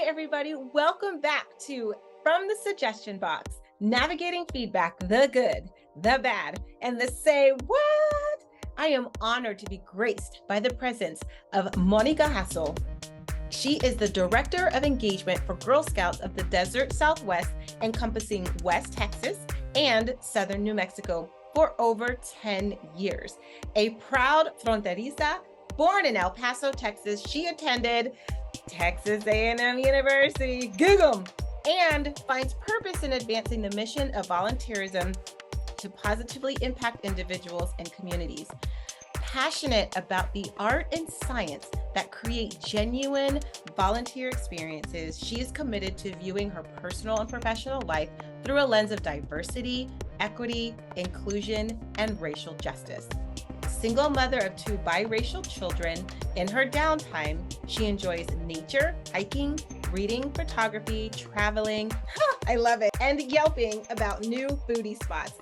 everybody. Welcome back to From the Suggestion Box, navigating feedback, the good, the bad, and the say what? I am honored to be graced by the presence of Monica Jasso. She is the Director of Engagement for Girl Scouts of the Desert Southwest, encompassing West Texas and Southern New Mexico for over 10 years. A proud Fronteriza, born in El Paso, Texas, she attended Texas A&M University, Google, and finds purpose in advancing the mission of volunteerism to positively impact individuals and communities. Passionate about the art and science that create genuine volunteer experiences, she is committed to viewing her personal and professional life through a lens of diversity, equity, inclusion, and racial justice. Single mother of 2 biracial children, in her downtime, she enjoys nature, hiking, reading, photography, traveling, I love it, and yelping about new foodie spots.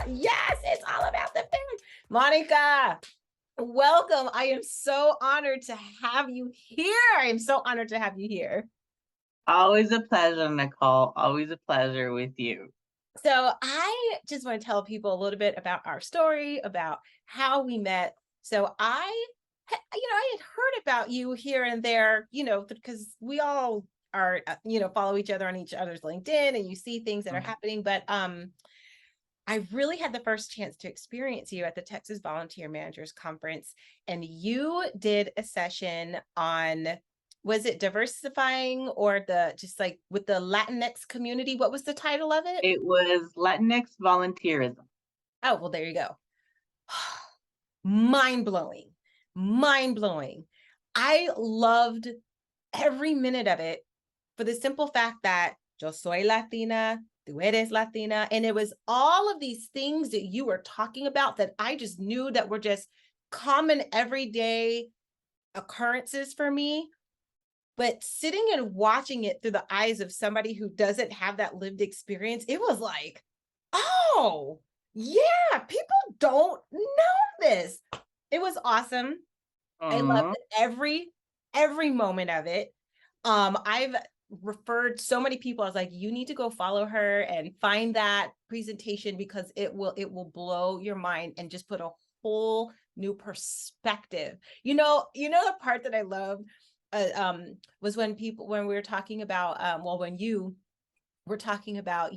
Yes, it's all about the food. Monica, welcome. I am so honored to have you here. I am so honored to have you here. Always a pleasure, Nicole. Always a pleasure with you. So I just want to tell people a little bit about our story, about how we met. So I had heard about you here and there, because we all are, follow each other on each other's LinkedIn and you see things that are happening. But I really had the first chance to experience you at the Texas Volunteer Managers Conference. And you did a session on, was it diversifying or with the Latinx community? What was the title of it? It was Latinx volunteerism. Oh, well, there you go. Mind blowing. I loved every minute of it for the simple fact that yo soy Latina, tú eres Latina. And it was all of these things that you were talking about that I just knew that were just common everyday occurrences for me. But sitting and watching it through the eyes of somebody who doesn't have that lived experience, it was like, oh, yeah, people don't know this. It was awesome. I loved every moment of it. I've referred so many people. I was like, you need to go follow her and find that presentation because it will blow your mind and just put a whole new perspective. The part that I loved was when we were talking about when you were talking about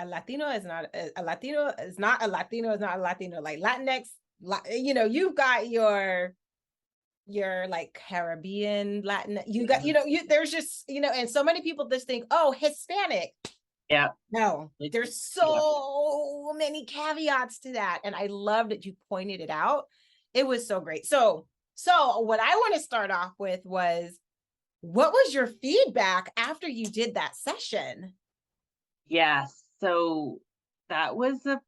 a Latino is not a Latino is not a Latino is not a Latino, like Latinx, you've got your like Caribbean Latin, you got there's just and so many people just think, oh, Hispanic. Yeah. No, there's so many caveats to that. And I love that you pointed it out. It was so great. So what I want to start off with was, what was your feedback after you did that session? Yes. So that was a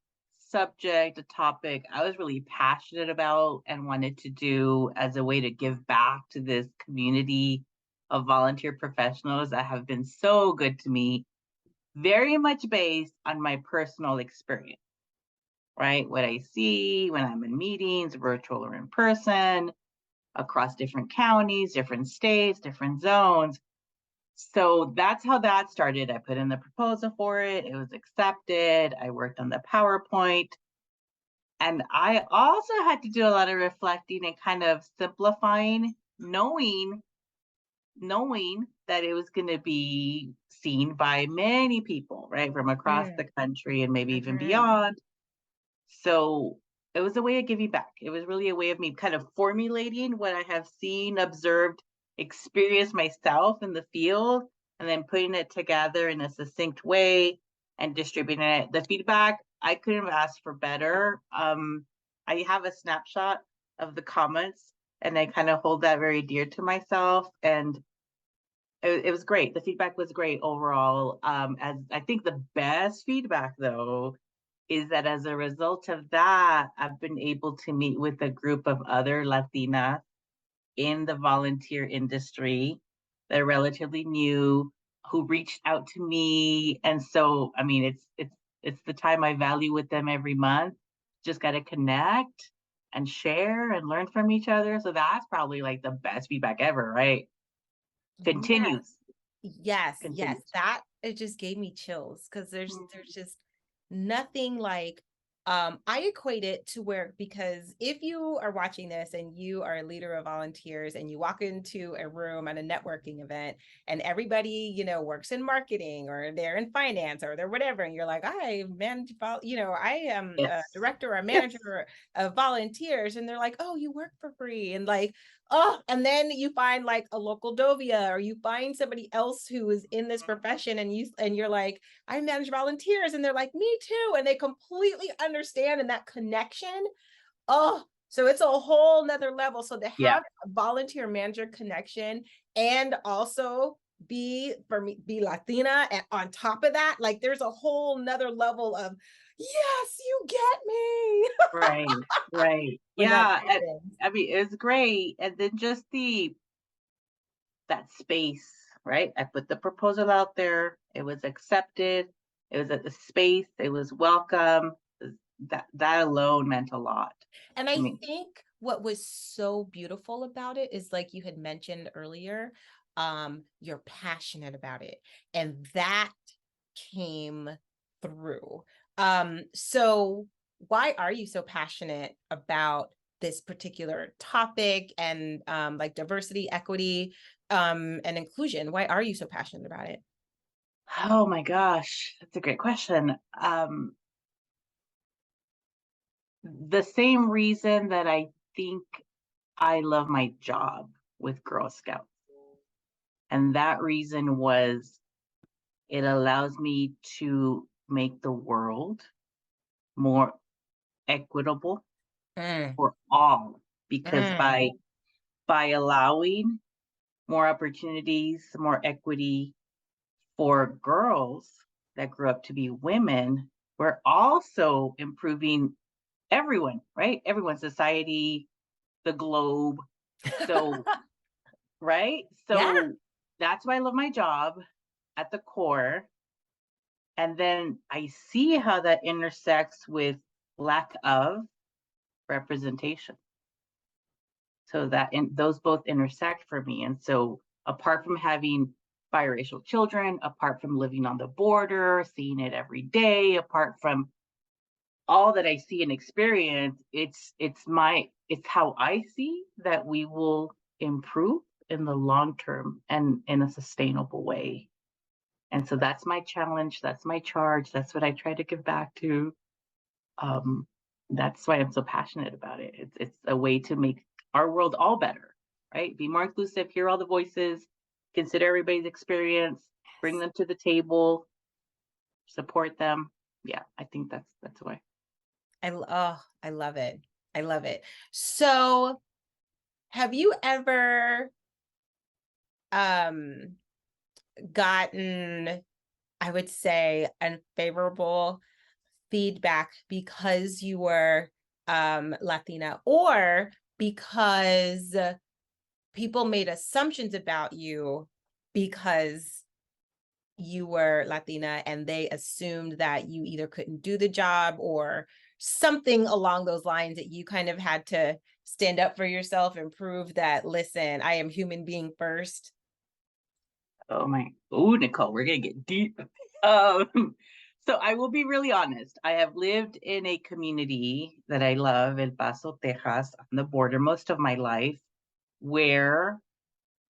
topic I was really passionate about and wanted to do as a way to give back to this community of volunteer professionals that have been so good to me, very much based on my personal experience, right? What I see when I'm in meetings, virtual or in person, across different counties, different states, different zones. So that's how that started. I put in the proposal for it. It was accepted. I worked on the PowerPoint. And I also had to do a lot of reflecting and kind of simplifying, knowing that it was going to be seen by many people, right, from across the country and maybe even beyond. So it was a way of giving back. It was really a way of me kind of formulating what I have seen, observed, experienced myself in the field, and then putting it together in a succinct way and distributing it. The feedback, I couldn't have asked for better. I have a snapshot of the comments, and I kind of hold that very dear to myself. And it was great. The feedback was great overall. As I think the best feedback, though, is that as a result of that, I've been able to meet with a group of other Latinas in the volunteer industry that are relatively new, who reached out to me. And so, I mean, it's the time I value with them every month. Just got to connect and share and learn from each other. So that's probably like the best feedback ever, right? continues. Yes, yes. Continues. That it just gave me chills because there's just nothing like I equate it to where, because if you are watching this and you are a leader of volunteers and you walk into a room at a networking event and everybody, works in marketing or they're in finance or they're whatever, and you're like, I manage, I am a Yes. director or a Yes. manager of volunteers, and they're like, oh, you work for free, and like, oh, and then you find like a local Dovia, or you find somebody else who is in this profession, and you're like, I manage volunteers, and they're like, me too, and they completely understand, and that connection. Oh, so it's a whole nother level. So to Yeah. have a volunteer manager connection and also be Latina, and on top of that, like there's a whole nother level of, yes, you get me. Right. Right. When that Yeah. And, happens. I mean, it's great. And then just that space, right? I put the proposal out there. It was accepted. It was at the space. It was welcome. That alone meant a lot And to I me. think what was so beautiful about it is, like you had mentioned earlier, you're passionate about it. And that came through. So why are you so passionate about this particular topic and like diversity, equity, and inclusion? Why are you so passionate about it? Oh my gosh, that's a great question. The same reason that I think I love my job with Girl Scouts. And that reason was it allows me to make the world more equitable Mm, for all, because mm, by allowing more opportunities, more equity for girls that grew up to be women, we're also improving everyone, right? Everyone's society, the globe. So, right? yeah. So that's why I love my job at the core. And then I see how that intersects with lack of representation. So those both intersect for me. And so apart from having biracial children, apart from living on the border, seeing it every day, apart from all that I see and experience, it's how I see that we will improve in the long term and in a sustainable way. And so that's my challenge, that's my charge, that's what I try to give back to. Um, that's why I'm so passionate about it. It's a way to make our world all better, right? Be more inclusive, hear all the voices, consider everybody's experience, bring them to the table, support them. Yeah, I think that's why. I love it. I love it. So, have you ever um gotten, I would say, unfavorable feedback because you were Latina, or because people made assumptions about you because you were Latina and they assumed that you either couldn't do the job or something along those lines, that you kind of had to stand up for yourself and prove that, listen, I am human being first? Oh my, oh Nicole, we're gonna get deep. Um, so I will be really honest. I have lived in a community that I love, El Paso, Texas, on the border most of my life, where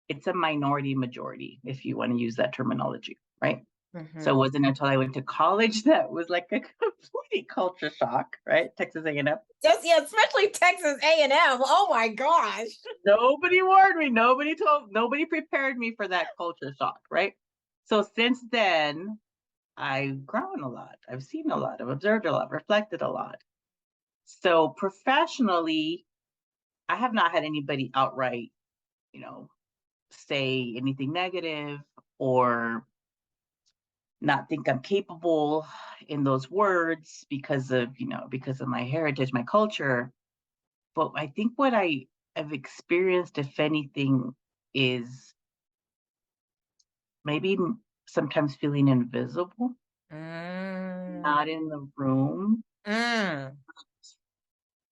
it's a minority majority, if you want to use that terminology, right? So it Mhm. wasn't until I went to college that was like a complete culture shock, right? Texas A&M. Just, yeah, especially Texas A&M. Oh my gosh. Nobody warned me. Nobody prepared me for that culture shock, right? So since then, I've grown a lot. I've seen a lot. I've observed a lot, reflected a lot. So professionally, I have not had anybody outright, you know, say anything negative or not think I'm capable in those words because of my heritage, my culture. But I think what I have experienced, if anything, is maybe sometimes feeling invisible, Mm, not in the room, mm,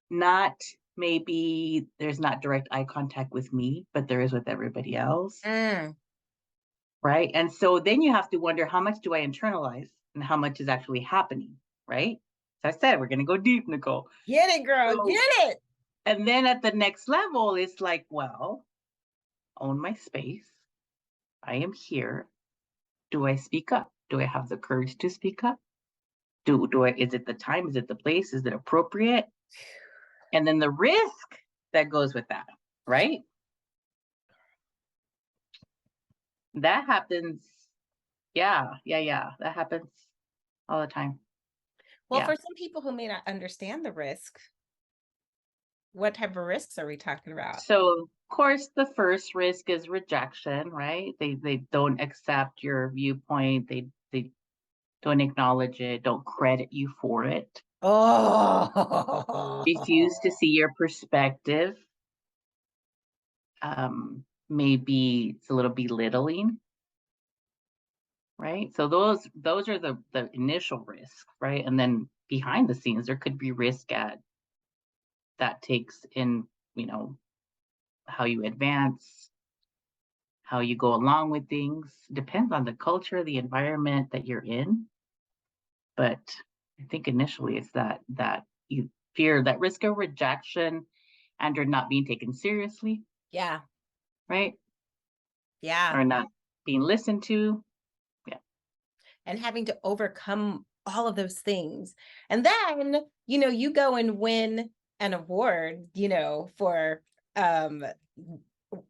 not maybe there's not direct eye contact with me, but there is with everybody else. mm. right? And so then you have to wonder, how much do I internalize and how much is actually happening, right? So I said, we're going to go deep, Nicole. Get it, girl. So, Get it. and then at the next level, it's like, well, own my space. I am here. Do I speak up? Do I have the courage to speak up? Do I, is it the time? Is it the place? Is it appropriate? And then the risk that goes with that, right? That happens. Yeah. That happens all the time. Well, Yeah. for some people who may not understand the risk, what type of risks are we talking about? So of course the first risk is rejection, right? They don't accept your viewpoint, they don't acknowledge it, don't credit you for it, refuse to Oh, see your perspective, maybe it's a little belittling, right? So those are the initial risks, right? And then behind the scenes there could be risk at that takes in, you know, how you advance, how you go along with things. Depends on the culture, the environment that you're in. But I think initially it's that you fear that risk of rejection and or not being taken seriously, yeah, right? yeah. Or not being listened to. Yeah. And having to overcome all of those things. And then, you know, you go and win an award, you know, for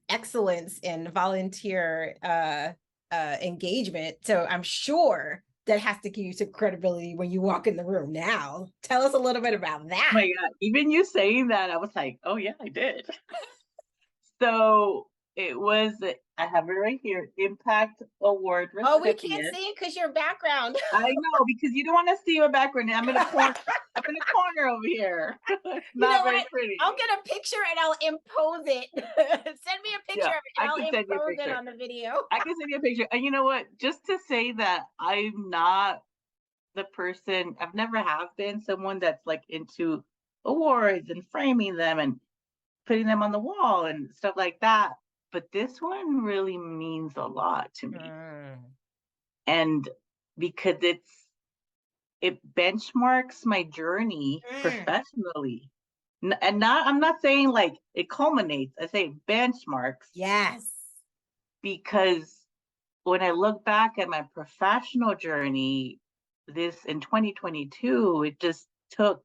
excellence in volunteer engagement. So I'm sure that has to give you some credibility when you walk in the room now. Tell us a little bit about Oh that. my God. Even you saying that, I was like, oh yeah, I did. So it was, I have it right here, Impact Award Oh, we can't recipient. see it because your background. I know, because you don't want to see my background. I'm in a corner. I'm in a corner over here. It's You not know very what? pretty. I'll get a picture and I'll impose it. Send me a picture Yeah, of it and I I'll can send you a impose it picture. on the video. I can send you a picture. And you know what? Just to say that I'm not the person, I've never have been someone that's like into awards and framing them and putting them on the wall and stuff like that. But this one really means a lot to me. Mm. And because it benchmarks my journey Mm. professionally. And not, I'm not saying like it culminates, I say benchmarks, Yes. because when I look back at my professional journey, this in 2022, it just took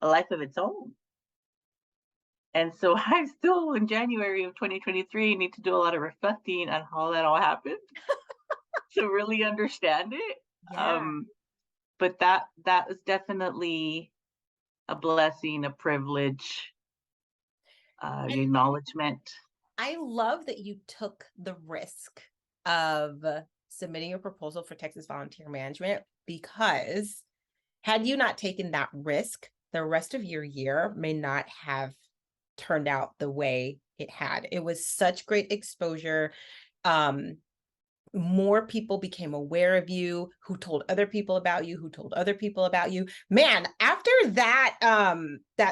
a life of its own. And so I still, in January of 2023, need to do a lot of reflecting on how that all happened to really understand it. Yeah. Um, but that was definitely a blessing, a privilege, And acknowledgement. I love that you took the risk of submitting a proposal for Texas Volunteer Management, because had you not taken that risk, the rest of your year may not have turned out the way it had. It was such great exposure. More people became aware of you, who told other people about you, who told other people about you. Man, after that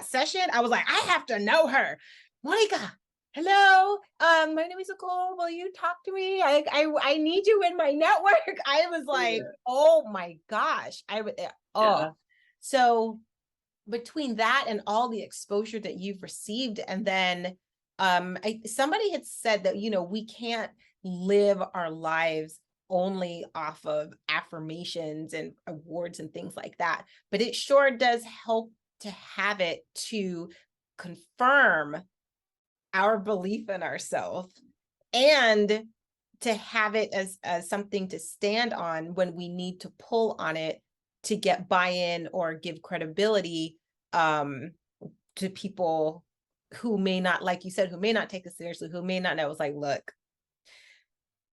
session, I was like, I have to know her. Monica, hello. My name is Nicole. Will you talk to me? I need you in my network. I was like, Yeah, oh my gosh. I would yeah, so between that and all the exposure that you've received, and then somebody had said that, you know, we can't live our lives only off of affirmations and awards and things like that, but it sure does help to have it to confirm our belief in ourselves, and to have it as something to stand on when we need to pull on it to get buy-in or give credibility to people who may not, like you said, who may not take us seriously, who may not know. It's like, look,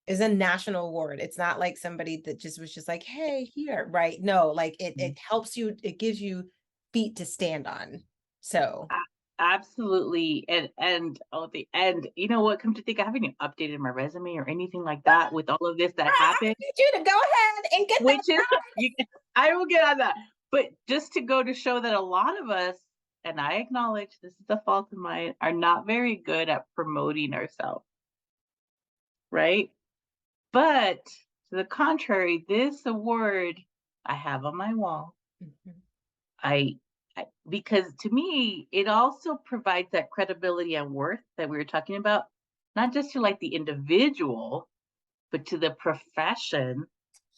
it's a national award. It's not like somebody that just was just like, hey, here, right? No, like it helps you, it gives you feet to stand on. So absolutely. And oh, the end. You know what? Come to think, I haven't even updated my resume or anything like that with all of this that I happened. need you to go ahead and get that Which is, done. you, I will get on that. But just to go to show that a lot of us, and I acknowledge this is a fault of mine, are not very good at promoting ourselves, right? But to the contrary, this award I have on my wall. Mhm. I, because to me, it also provides that credibility and worth that we were talking about, not just to like the individual, but to the profession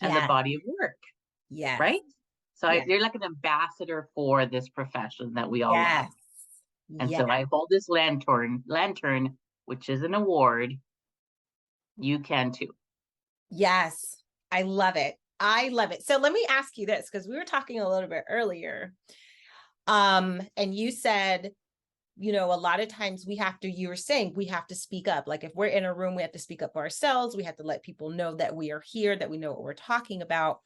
and the Yes, body of work, yes, right? So yes, you're like an ambassador for this profession that we all love. yes, And yes, so I hold this lantern, which is an award. You can too. yes. I love it. I love it. So let me ask you this, because we were talking a little bit earlier. And you said, a lot of times you were saying we have to speak up. Like if we're in a room, we have to speak up for ourselves. We have to let people know that we are here, that we know what we're talking about.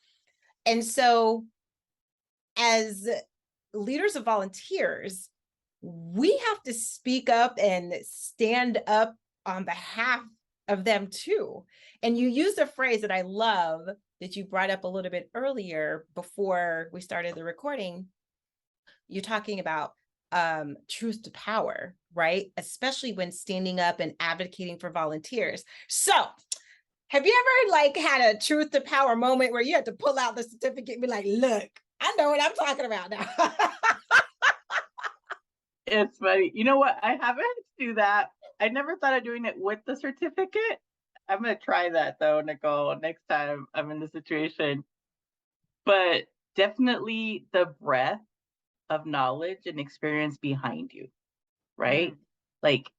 And so as leaders of volunteers, we have to speak up and stand up on behalf of them too. And you used a phrase that I love that you brought up a little bit earlier before we started the recording. You're talking about truth to power, right? Especially when standing up and advocating for volunteers. So have you ever like had a truth to power moment where you had to pull out the certificate and be like, look, I know what I'm talking about now. It's funny. You know what? I haven't had to do that. I never thought of doing it with the certificate. I'm gonna try that though, Nicole, next time I'm in the situation. But definitely the breadth of knowledge and experience behind you, right? Mm, Like,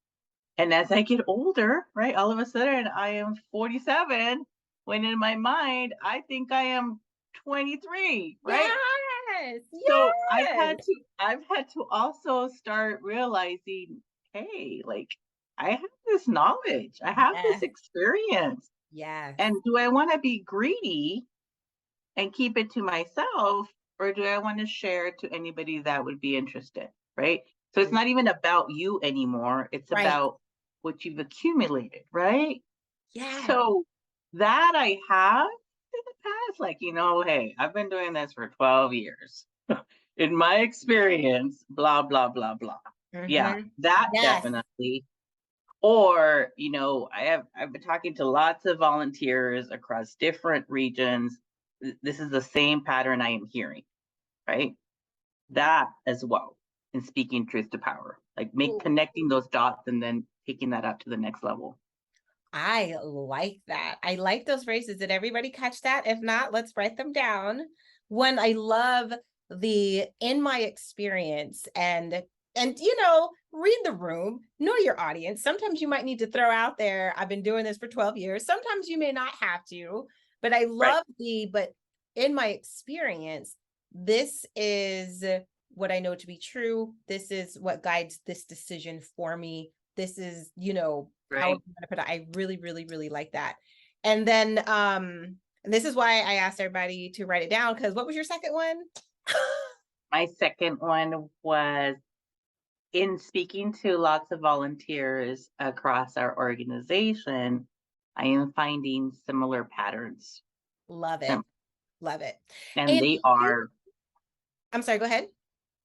and as I get older, right, all of a sudden I am 47, when in my mind I think I am 23, right? yes, So yes, I've had to also start realizing, hey, like I have this knowledge, I have this yes, experience. yes. And do I want to be greedy and keep it to myself, or do I want to share to anybody that would be interested? Right. So it's Mm, not even about you anymore. It's right. about what you've accumulated, right? Yes. So that I have in the past, like, hey, I've been doing this for 12 years. In my experience, blah, blah, blah, blah. Yeah, Mm-hmm. that Yes. definitely. Or, I've been talking to lots of volunteers across different regions. This is the same pattern I am hearing, right? That as well. And speaking truth to power, like Ooh, connecting those dots and then taking that up to the next level. I like that. I like those phrases. Did everybody catch that? If not, let's write them down. One, I love the in my experience and read the room, know your audience. Sometimes you might need to throw out there, I've been doing this for 12 years. Sometimes you may not have to, but I Right. love but in my experience, this is what I know to be true. This is what guides this decision for me. This is, how I'm Right. gonna put it. I really, really, really like that. And then and this is why I asked everybody to write it down, because what was your second one? My second one was in speaking to lots of volunteers across our organization, I am finding similar patterns. Love it. Sim- Love it. And And they are, I'm sorry, go ahead.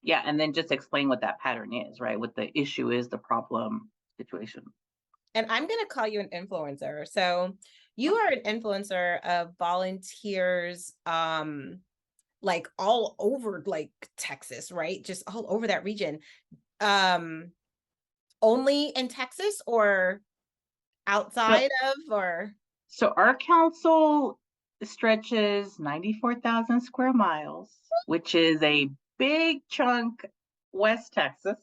yeah, and then just explain what that pattern is, right? What the issue is, the problem situation. And I'm going to call you an influencer. So you are an influencer of volunteers like all over like Texas, right? Just all over that region. Um Only in Texas or So, outside of or so our council stretches 94,000 square miles, which is a big chunk West Texas,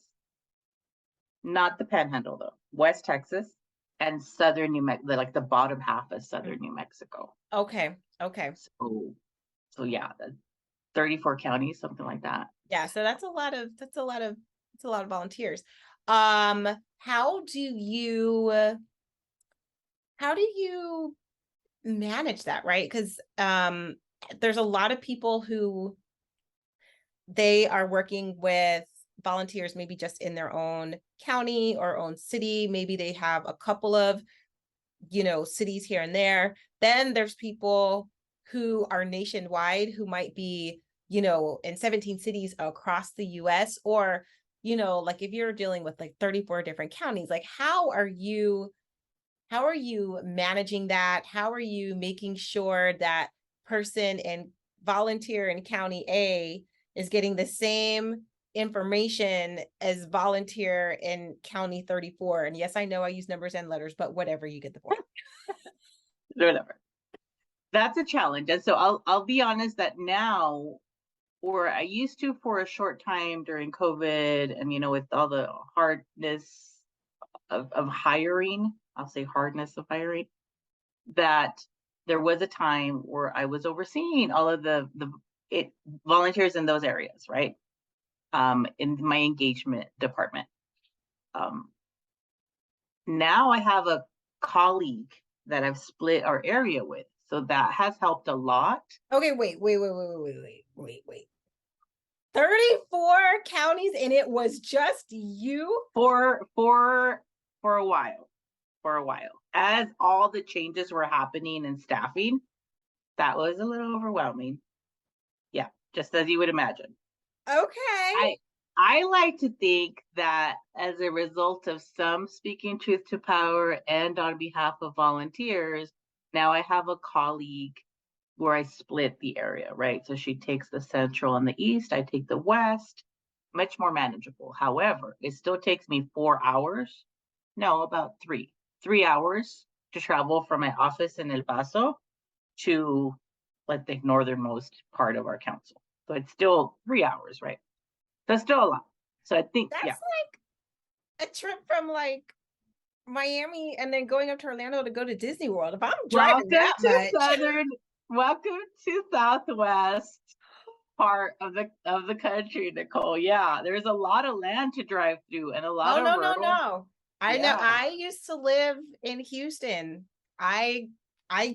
not the Panhandle though, West Texas and southern New Mexico, like the bottom half of southern New Mexico. okay. Okay. So, so yeah, 34 counties, something like that. Yeah, so that's a lot of volunteers. Um how do you how do you manage that, right? Because there's a lot of people who they are working with volunteers maybe just in their own county or own city. Maybe they have a couple of, cities here and there. Then there's people who are nationwide who might be, in 17 cities across the US or, like if you're dealing with like 34 different counties, like how are you managing that? How are you making sure that person and volunteer in County A is getting the same information as volunteer in County 34? And yes, I know I use numbers and letters, but whatever, you get the point. Whatever. That's a challenge. And so I'll be honest that now, or I used to for a short time during COVID, and with all the hardness of hiring, I'll say hardness of hiring, that there was a time where I was overseeing all of the volunteers in those areas, right? In my engagement department. Now I have a colleague that I've split our area with. So that has helped a lot. Okay, wait. 34 counties and it was just you? For a while. As all the changes were happening in staffing, that was a little overwhelming. Yeah, just as you would imagine. Okay. I like to think that as a result of some speaking truth to power and on behalf of volunteers, now I have a colleague where I split the area, right? So she takes the central and the east, I take the west, much more manageable. However, it still takes me 4 hours. No, about 3 hours to travel from my office in El Paso to like the northernmost part of our council. So it's still 3 hours, right? That's still a lot. So I think, that's like a trip from like Miami and then going up to Orlando to go to Disney World. If I'm driving that much. Welcome to Southwest part of the country, Nicole. Yeah, there's a lot of land to drive through and a lot of rural. No. I know. I used to live in Houston. I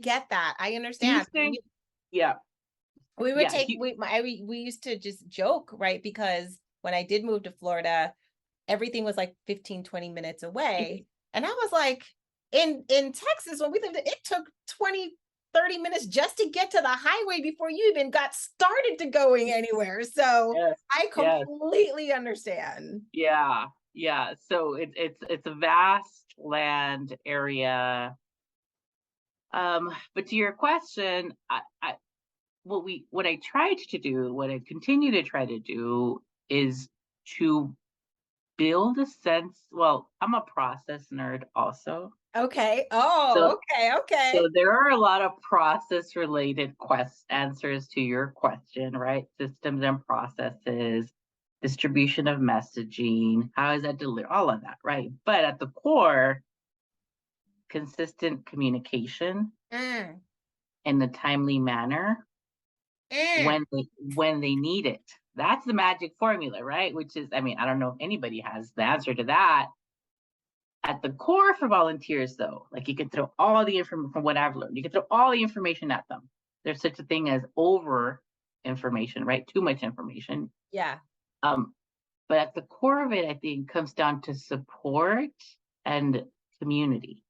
get that. I understand. Houston, yeah. We would take we used to just joke, right? Because when I did move to Florida, everything was like 15, 20 minutes away. And I was like, in Texas, when we lived, it took 20, 30 minutes just to get to the highway before you even got started to going anywhere. So I completely understand. Yeah. So it's a vast land area. But to your question, what I tried to do, what I continue to try to do is to build a sense. Well, I'm a process nerd also. Okay. Oh, okay. So there are a lot of process related answers to your question, right? Systems and processes, distribution of messaging, how is that delivered, all of that, right? But at the core, consistent communication in a timely manner when they need it. That's the magic formula, right? Which is, I mean, I don't know if anybody has the answer to that. At the core for volunteers, though, like you can throw all the information, from what I've learned, you can throw all the information at them. There's such a thing as over information, right? Too much information. Yeah. But at the core of it, I think comes down to support and community.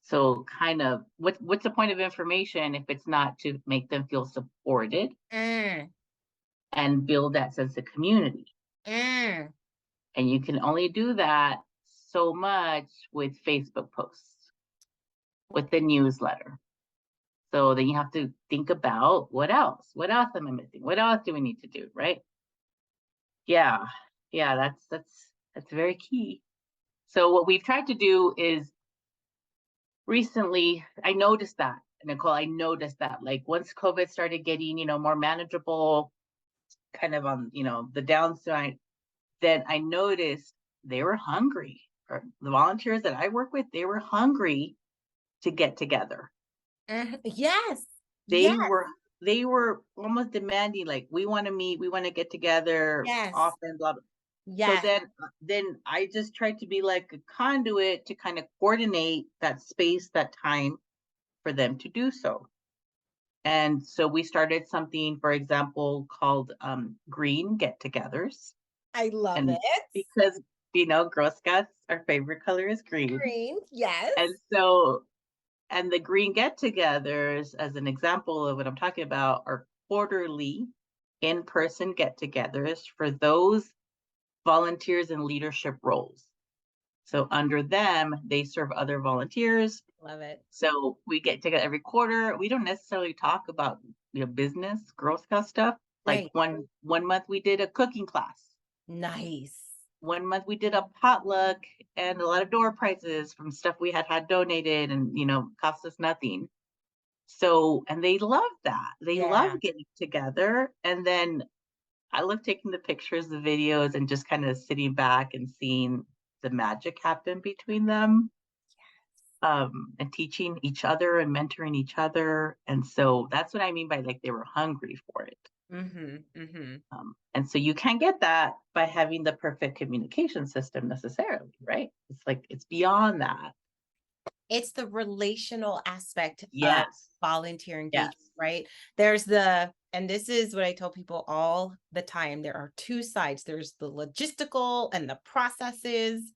So kind of what's the point of information if it's not to make them feel supported and build that sense of community? And you can only do that so much with Facebook posts, with the newsletter. So then you have to think about what else am I missing? What else do we need to do, right? Yeah, that's very key. So what we've tried to do is recently, I noticed that, Nicole, like once COVID started getting, more manageable, kind of on, the downside, then I noticed they were hungry. Or the volunteers that I work with, they were hungry to get together. Yes. They were almost demanding, like, we want to meet, we want to get together often, blah, blah. Yes. So then I just tried to be like a conduit to kind of coordinate that space, that time for them to do so. And so we started something, for example, called green get-togethers. I love it. Because, Girl Scouts, our favorite color is green. Green, yes. And the green get-togethers, as an example of what I'm talking about, are quarterly in-person get-togethers for those volunteers in leadership roles. So under them, they serve other volunteers. Love it. So we get together every quarter. We don't necessarily talk about business, Girl Scout stuff. Like Right. one month we did a cooking class. Nice. One month we did a potluck and a lot of door prizes from stuff we had donated, and cost us nothing. So, and they love that. They love Yeah. getting together. And then I love taking the pictures, the videos, and just kind of sitting back and seeing the magic happen between them, and teaching each other and mentoring each other. And so that's what I mean by like they were hungry for it. And so you can't get that by having the perfect communication system necessarily, right? It's like it's beyond that. It's the relational aspect of Yes. volunteer engagement, Yes. right? And this is what I tell people all the time. There are two sides. There's the logistical and the processes,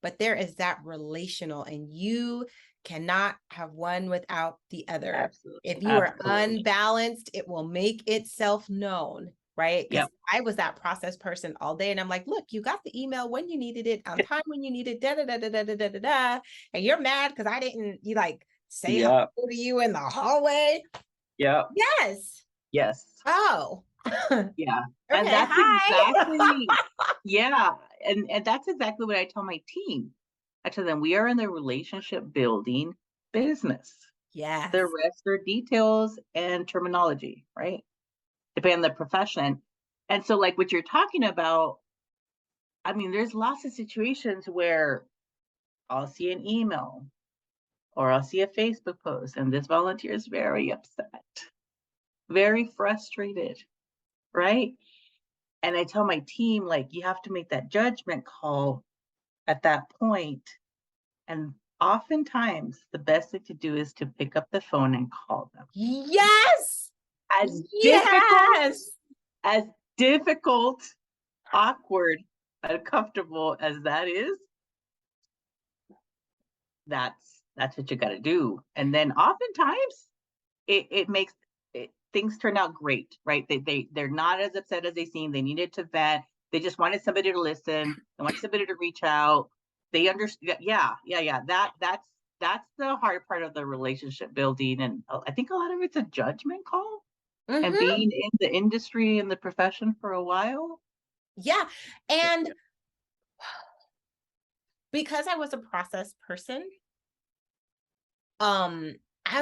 but there is that relational, and you cannot have one without the other. Absolutely. If you are unbalanced, it will make itself known, right? Because I was that process person all day, and I'm like, look, you got the email when you needed it, on time when you needed da da da da da da da da, and you're mad because I didn't, you like say hello to you in the hallway. Yeah. Yes. Yes. Oh. Yeah. Okay, and that's hi. exactly yeah. And that's exactly what I tell my team. I tell them we are in the relationship building business. Yes. The rest are details and terminology, right? Depending on the profession. And so like what you're talking about, I mean, there's lots of situations where I'll see an email or I'll see a Facebook post and this volunteer is very upset, very frustrated, right? And I tell my team, like, you have to make that judgment call at that point. And oftentimes, the best thing to do is to pick up the phone and call them. Yes. As difficult, awkward, uncomfortable as that is, that's what you got to do. And then oftentimes, it makes things turn out great, right? They're not as upset as they seem. They needed to vent. They just wanted somebody to listen. They wanted somebody to reach out. They understand. Yeah. That's the hard part of the relationship building, and I think a lot of it's a judgment call. And being in the industry and the profession for a while. Yeah, and because I was a process person, I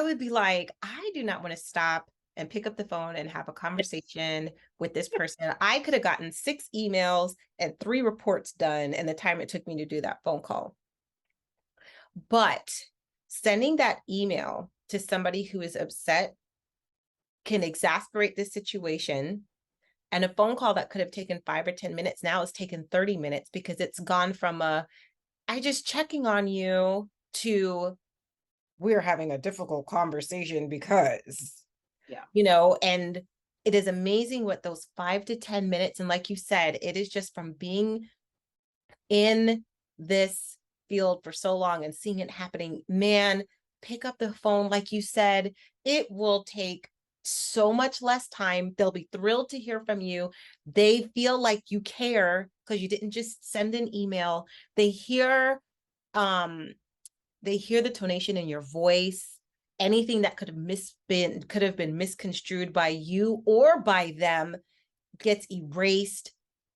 would be like, I do not want to stop and pick up the phone and have a conversation with this person. I could have gotten 6 emails and 3 reports done in the time it took me to do that phone call. But sending that email to somebody who is upset can exasperate the situation. And a phone call that could have taken 5 or 10 minutes now is taken 30 minutes because it's gone from I just checking on you to we're having a difficult conversation because, and it is amazing what those 5 to 10 minutes. And like you said, it is just from being in this field for so long and seeing it happening, man, pick up the phone. Like you said, it will take so much less time. They'll be thrilled to hear from you. They feel like you care because you didn't just send an email. They hear the tonation in your voice. Anything that could have been misconstrued by you or by them gets erased.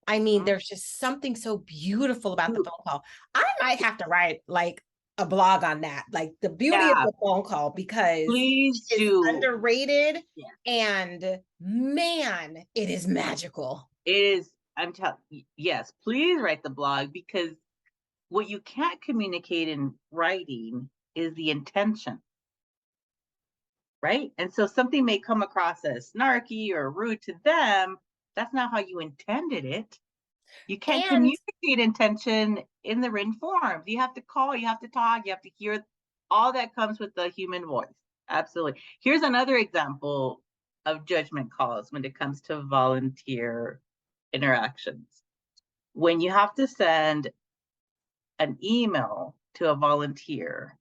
I mean, there's just something so beautiful about the phone call. I might have to write like a blog on that, like the beauty of the phone call, because it's underrated. And man, it is magical. It is. I'm telling you, yes, please write the blog, because what you can't communicate in writing is the intention. Right? And so something may come across as snarky or rude to them. That's not how you intended it. You can't communicate intention in the written form. You have to call, you have to talk, you have to hear. All that comes with the human voice. Absolutely. Here's another example of judgment calls when it comes to volunteer interactions. When you have to send an email to a volunteer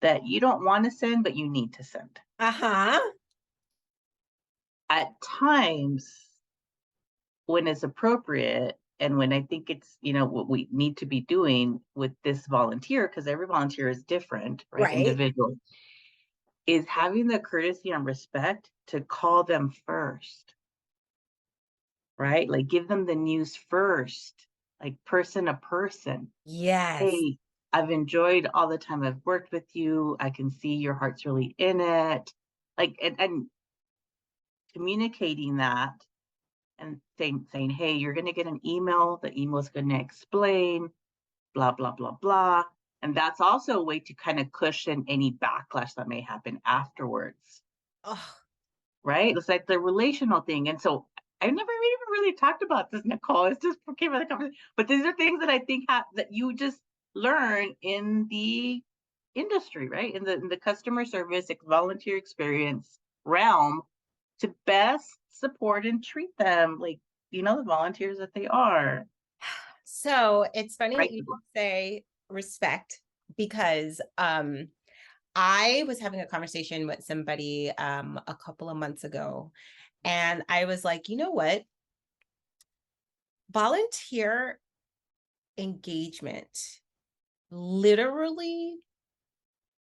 that you don't want to send, but you need to send. At times, when it's appropriate, and when I think it's, what we need to be doing with this volunteer, because every volunteer is different, right? Right. Individual, is having the courtesy and respect to call them first, right? Like give them the news first, like person to person. Yes. Hey, I've enjoyed all the time I've worked with you. I can see your heart's really in it. Like, and communicating that and saying, hey, you're going to get an email. The email is going to explain blah, blah, blah, blah. And that's also a way to kind of cushion any backlash that may happen afterwards. Oh, Right? It's like the relational thing. And so I never even really talked about this, Nicole. It's just came out of the conversation. But these are things that I think that you just learn in the industry, right? In the customer service, volunteer experience realm, to best support and treat them like, the volunteers that they are. so it's funny that Right. you say respect, because I was having a conversation with somebody a couple of months ago, and I was like, you know what? Volunteer engagement, literally,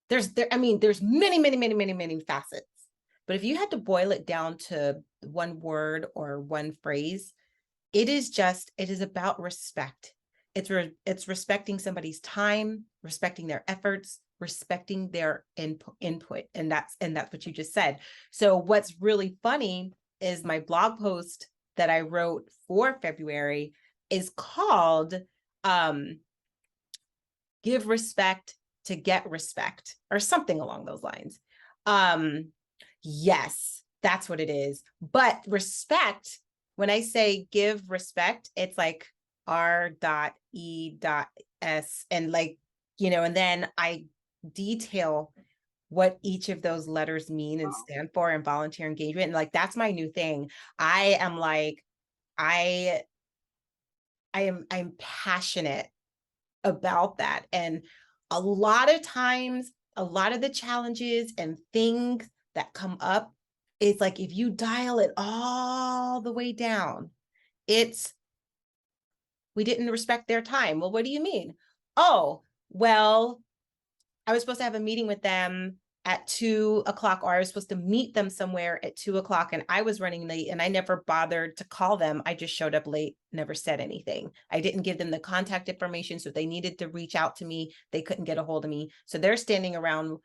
there's many facets. But if you had to boil it down to one word or one phrase, it is about respect. It's respecting somebody's time, respecting their efforts, respecting their input. And that's what you just said. So what's really funny is my blog post that I wrote for February is called Give Respect to Get Respect, or something along those lines. Yes, that's what it is. But respect, when I say give respect, it's like R.E.S. and like, and then I detail what each of those letters mean and stand for in volunteer engagement. And like, that's my new thing. I am like, I'm passionate about that. And a lot of times, a lot of the challenges and things that come up, it's like, if you dial it all the way down, it's, we didn't respect their time. Well, what do you mean? Oh, well, I was supposed to have a meeting with them at 2:00, or I was supposed to meet them somewhere at 2:00, and I was running late and I never bothered to call them. I just showed up late, never said anything. I didn't give them the contact information. So if they needed to reach out to me, they couldn't get a hold of me. So they're standing around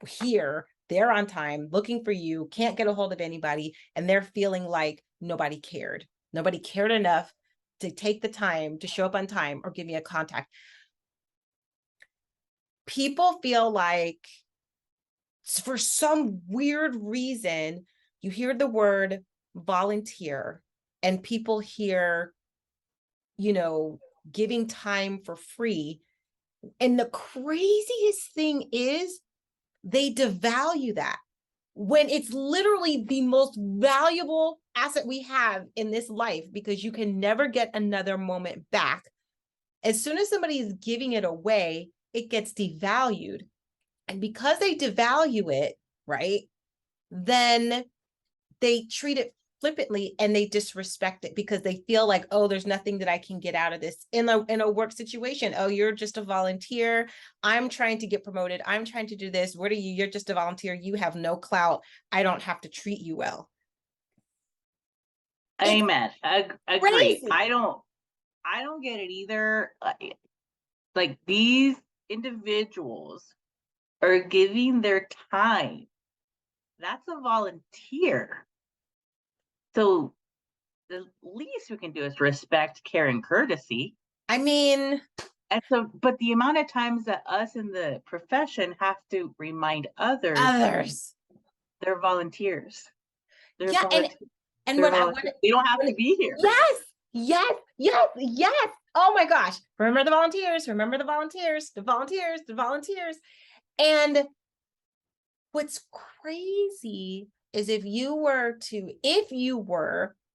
here, they're on time looking for you, can't get a hold of anybody. And they're feeling like nobody cared. Nobody cared enough to take the time to show up on time or give me a contact. People feel like, for some weird reason, you hear the word volunteer and people hear, giving time for free. And the craziest thing is they devalue that, when it's literally the most valuable asset we have in this life, because you can never get another moment back. As soon as somebody is giving it away, it gets devalued. And because they devalue it, right, then they treat it flippantly and they disrespect it, because they feel like, oh, there's nothing that I can get out of this in a work situation. Oh, you're just a volunteer. I'm trying to get promoted. I'm trying to do this. What are you? You're just a volunteer. You have no clout. I don't have to treat you well. Amen. Agree. Crazy. I don't get it either. Like these individuals are giving their time. That's a volunteer. So the least we can do is respect, care, and courtesy. I mean, And so, but the amount of times that us in the profession have to remind others they're volunteers. They're yeah, volunteers. and what They don't have to be here. Yes. Oh my gosh. Remember the volunteers, remember the volunteers, the volunteers, the volunteers. And what's crazy is if you were to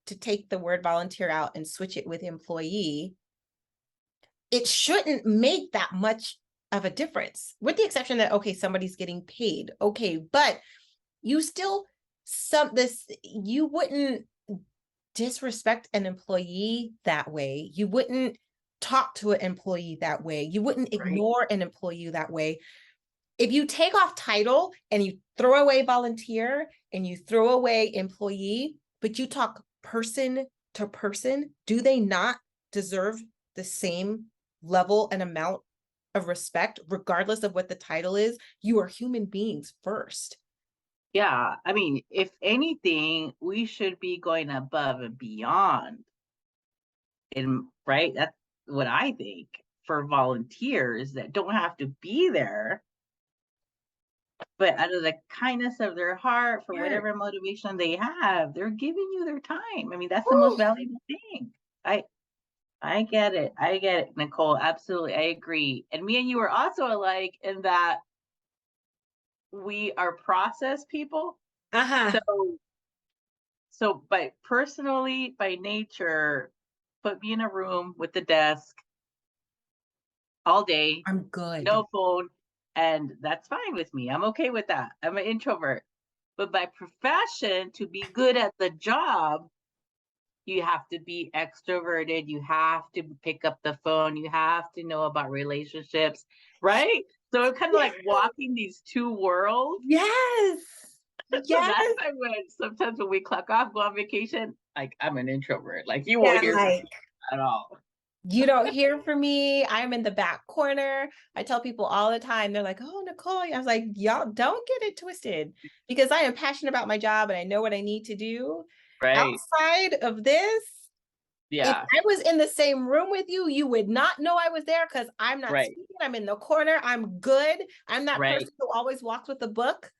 take the word volunteer out and switch it with employee, it shouldn't make that much of a difference, with the exception that, okay, somebody's getting paid. Okay, but you still, you wouldn't disrespect an employee that way. You wouldn't talk to an employee that way. You wouldn't ignore an employee that way. If you take off title and you throw away volunteer and you throw away employee, but you talk person to person, do they not deserve the same level and amount of respect, regardless of what the title is? You are human beings first. Yeah, I mean, if anything, we should be going above and beyond. Right? That's what I think, for volunteers that don't have to be there, but out of the kindness of their heart, for Sure. whatever motivation they have, they're giving you their time. I mean, that's the most Woo. valuable thing. I I get it. I get it, Nicole. Absolutely. I agree. And me and you are also alike in that we are process people. Uh-huh. So personally, by nature, put me in a room with the desk all day, I'm good. no phone, and that's fine with me. I'm okay with that. I'm an introvert. But by profession, to be good at the job, you have to be extroverted. You have to pick up the phone. You have to know about relationships, right? So it's kind of like walking these two worlds. Yes. So that's Yes. why sometimes when we clock off, go on vacation, like I'm an introvert. Like you won't Yeah, hear from like me at all. you don't hear from me. I'm in the back corner. I tell people all the time, they're like, oh, Nicole. I was like, y'all don't get it twisted because I am passionate about my job and I know what I need to do. Right. Outside of this, if Yeah. I was in the same room with you, you would not know I was there because I'm not Right. speaking. I'm in the corner. I'm good. I'm that Right. person who always walks with a book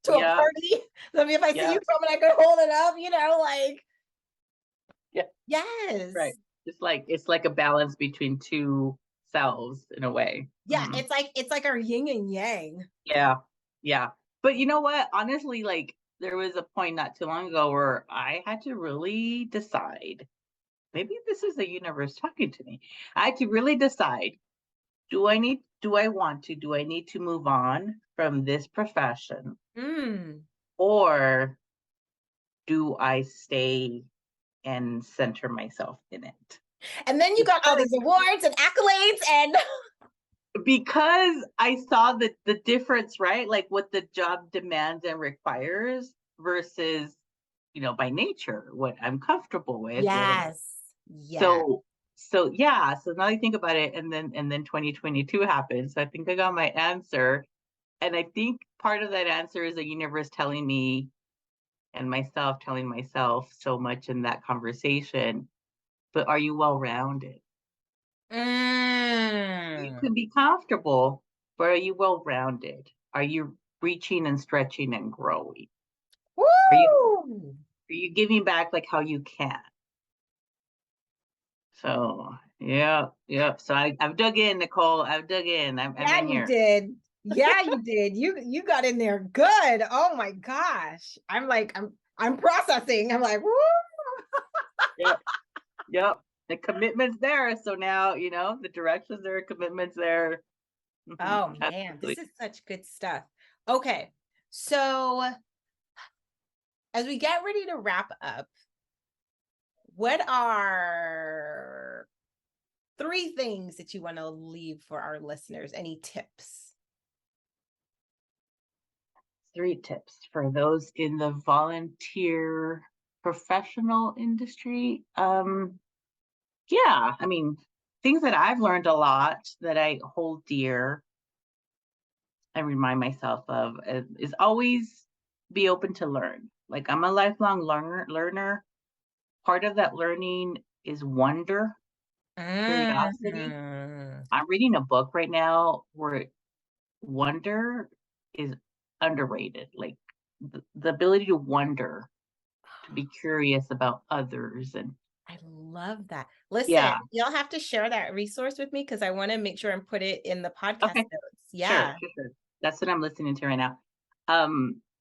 to a Yeah. party. So if I see Yeah. you coming, I could hold it up, like, Yeah. yes. Right. It's like a balance between two selves in a way. Yeah, Mhm. it's like our yin and yang. Yeah. Yeah. But you know what? Honestly, like there was a point not too long ago where I had to really decide. Maybe this is the universe talking to me. I had to really decide, do I need to move on from this profession, Mm. or do I stay and center myself in it? And then you got all these Because awards and accolades and because I saw the difference, right? Like what the job demands and requires versus, by nature, what I'm comfortable with. yes. Yeah. So yeah, so now I think about it, and then 2022 happened. So I think I got my answer. And I think part of that answer is the universe telling me, and myself telling myself so much in that conversation, but are you well rounded? You Mm. can be comfortable, but are you well rounded? Are you reaching and stretching and growing? Are you Woo! are you giving back like how you can? So yeah, yeah. So I've dug in, Nicole. I've dug in. I'm Yeah, in you here. did. Yeah, you did. You got in there good. Oh my gosh. I'm processing. I'm like, woo. Yep, yep. The commitment's there. So now, the directions there, commitments there. Oh man, this Absolutely. is such good stuff. Okay. So as we get ready to wrap up, what are three things that you want to leave for our listeners? Any tips? 3 tips for those in the volunteer professional industry. Yeah, I mean, things that I've learned a lot that I hold dear and remind myself of is always be open to learn. Like I'm a lifelong learner. Part of that learning is wonder, curiosity. Mhm. I'm reading a book right now where wonder is underrated. Like the ability to wonder, to be curious about others, and I love that. Listen, yeah. you'll have to share that resource with me because I want to make sure and put it in the podcast Okay. notes. Sure, Yeah. sure, sure. That's what I'm listening to right now.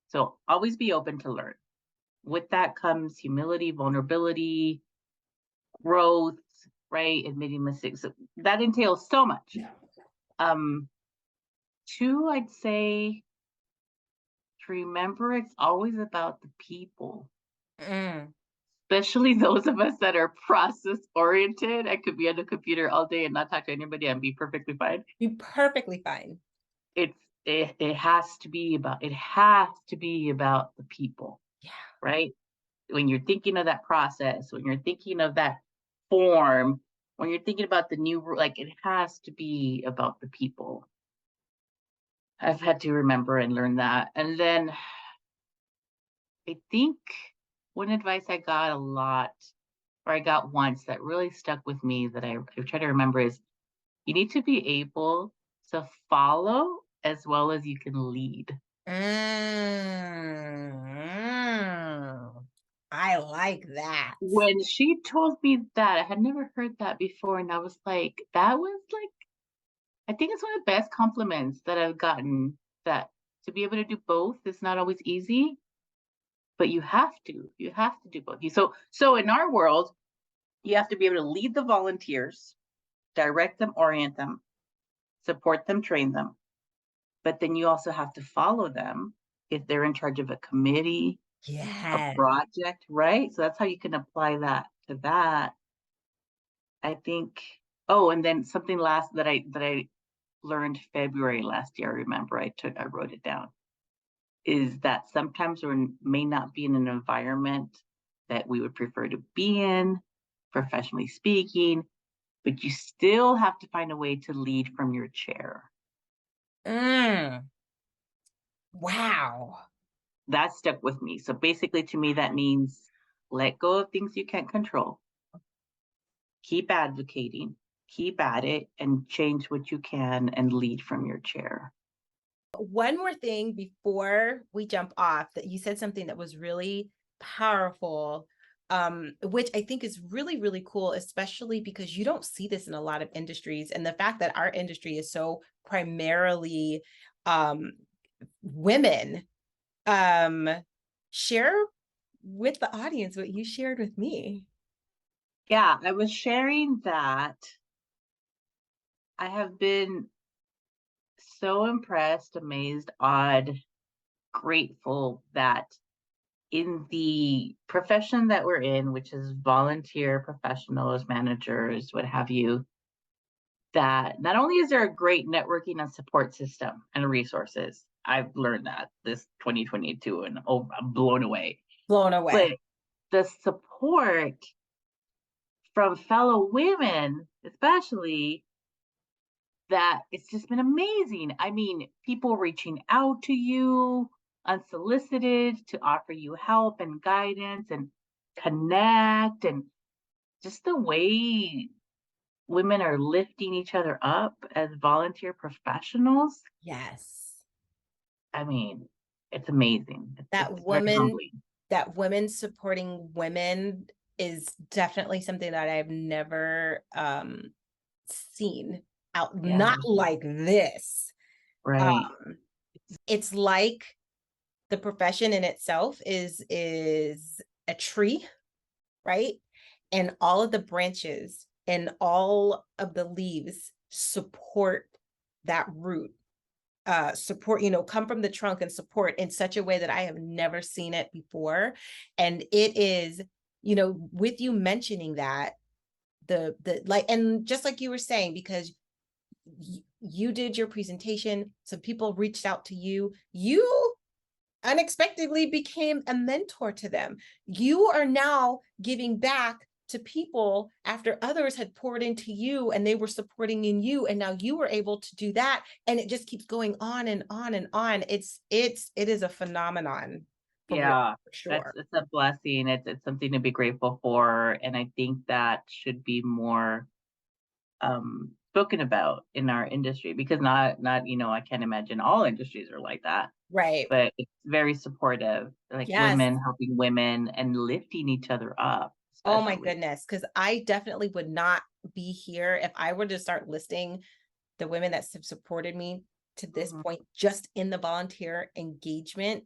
So always be open to learn. With that comes humility, vulnerability, growth, right? Admitting mistakes. So that entails so much. Um, Two, I'd say to remember it's always about the people. Mm. especially those of us that are process oriented. I could be on the computer all day and not talk to anybody and be perfectly fine. Be perfectly fine. It's it has to be about the people, Yeah. right? When you're thinking of that process, when you're thinking of that form, when you're thinking about the new, like it has to be about the people. I've had to remember and learn that. And then I think one advice I got a lot, or I got once that really stuck with me that I try to remember is you need to be able to follow as well as you can lead. I like that. When she told me that, I had never heard that before. And I was like, that was like, I think it's one of the best compliments that I've gotten, that to be able to do both is not always easy, but you have to do both. So in our world, you have to be able to lead the volunteers, direct them, orient them, support them, train them. But then you also have to follow them if they're in charge of a committee, a Yeah. project, right? So that's how you can apply that to that. I think. Oh, and then something last that I learned February last year. I remember I wrote it down. Is that sometimes we may not be in an environment that we would prefer to be in, professionally speaking, but you still have to find a way to lead from your chair. Wow. That stuck with me. So basically, to me, that means let go of things you can't control, keep advocating, keep at it, and change what you can and lead from your chair. One more thing before we jump off, that you said something that was really powerful, which I think is really, really cool, especially because you don't see this in a lot of industries. And the fact that our industry is so primarily women, share with the audience what you shared with me. Yeah, I was sharing that I have been so impressed, amazed, awed, grateful that in the profession that we're in, which is volunteer professionals, managers, what have you, that not only is there a great networking and support system and resources, I've learned that this 2022 and oh, I'm blown away. Blown But away. the support from fellow women, especially, that it's just been amazing. I mean, people reaching out to you unsolicited to offer you help and guidance and connect, and just the way women are lifting each other up as volunteer professionals. Yes. I mean, it's amazing. It's That very woman, humbling. that women supporting women is definitely something that I've never seen out, Yeah, not like this. right. Um, it's like the profession in itself is a tree, right? And all of the branches and all of the leaves support that root, support, come from the trunk and support in such a way that I have never seen it before. And it is, with you mentioning that, the like, and just like you were saying, because you did your presentation, some people reached out to you, you unexpectedly became a mentor to them. You are now giving back to people after others had poured into you and they were supporting in you, and now you were able to do that, and it just keeps going on and on and on. It is a phenomenon, for real, Yeah, for sure. it's a blessing. It's something to be grateful for, and I think that should be more spoken about in our industry, because not I can't imagine all industries are like that, Right. but it's very supportive, like Yes. women helping women and lifting each other up, Oh my especially. goodness, because I definitely would not be here if I were to start listing the women that have supported me to this Mhm. point, just in the volunteer engagement.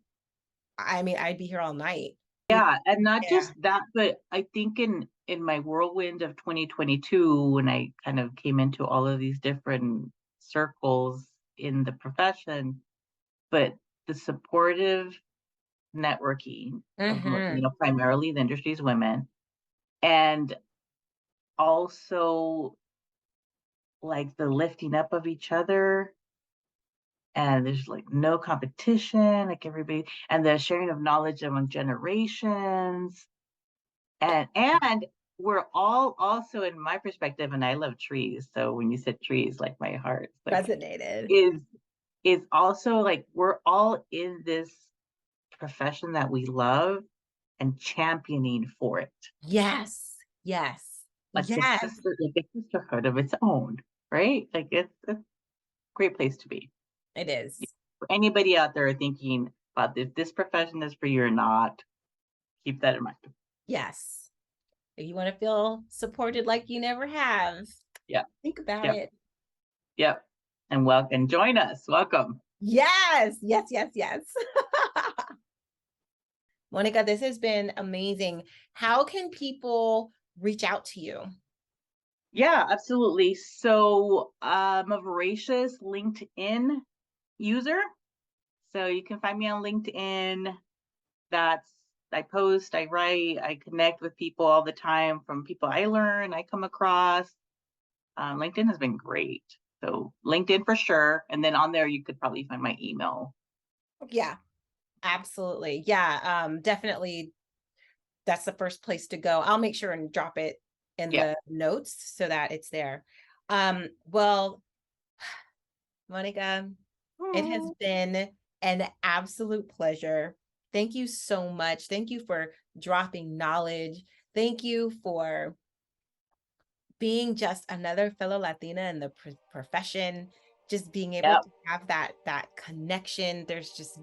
I mean, I'd be here all night. Yeah, and not Yeah. just that, but I think in my whirlwind of 2022, when I kind of came into all of these different circles in the profession, but the supportive networking of, Mm-hmm. primarily the industry's women, and also like the lifting up of each other, and there's like no competition, like everybody, and the sharing of knowledge among generations, and we're all also, in my perspective, and I love trees, so when you said trees, like my heart like Resonated. is also like we're all in this profession that we love and championing for it. Yes. Yes. Like Yes. like a sisterhood of its own, right? Like it's a great place to be. It is. For anybody out there thinking about if this profession is for you or not, keep that in mind. Yes. If you want to feel supported like you never have, Yeah. think about Yep. it. Yep. And welcome, join us. Welcome. Yes. Yes. Yes. Yes. Monica, this has been amazing. How can people reach out to you? Yeah, absolutely. So I'm a voracious LinkedIn user. So you can find me on LinkedIn. I post, I write, I connect with people all the time, from people I learn, I come across. LinkedIn has been great. So LinkedIn for sure. And then on there, you could probably find my email. Yeah, absolutely. Yeah, definitely. That's the first place to go. I'll make sure and drop it in Yeah. the notes so that it's there. Well, Monica, it has been an absolute pleasure. Thank you so much. Thank you for dropping knowledge. Thank you for being just another fellow Latina in the profession, just being able Yep. to have that connection. There's just,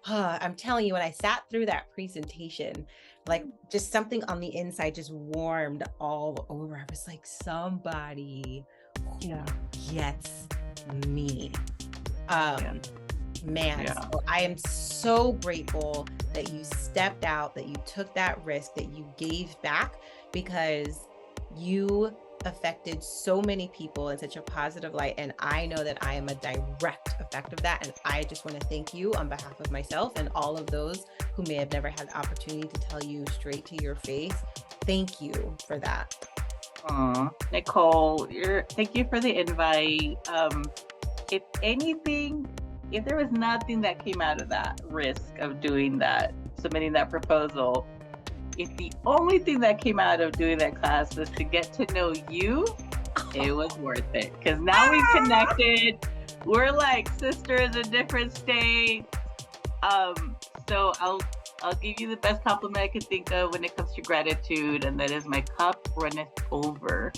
I'm telling you, when I sat through that presentation, like just something on the inside just warmed all over. I was like, somebody who gets me. Man, Yeah. so I am so grateful that you stepped out, that you took that risk, that you gave back, because you affected so many people in such a positive light. And I know that I am a direct effect of that. And I just want to thank you on behalf of myself and all of those who may have never had the opportunity to tell you straight to your face. Thank you for that. Nicole, thank you for the invite. If anything, if there was nothing that came out of that risk of doing that, submitting that proposal, if the only thing that came out of doing that class was to get to know you, it was worth it. Because now we've connected. We're like sisters in different states. So I'll give you the best compliment I can think of when it comes to gratitude, and that is my cup runneth over.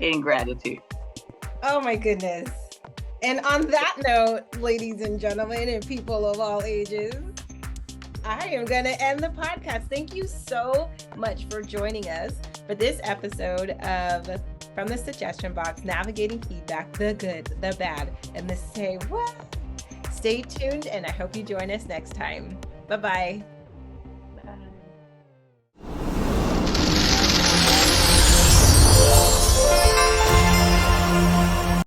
In gratitude. Oh my goodness. And on that note, ladies and gentlemen, and people of all ages, I am going to end the podcast. Thank you so much for joining us for this episode of From the Suggestion Box, navigating feedback, the good, the bad, and the say what. Stay tuned, and I hope you join us next time. Bye-bye.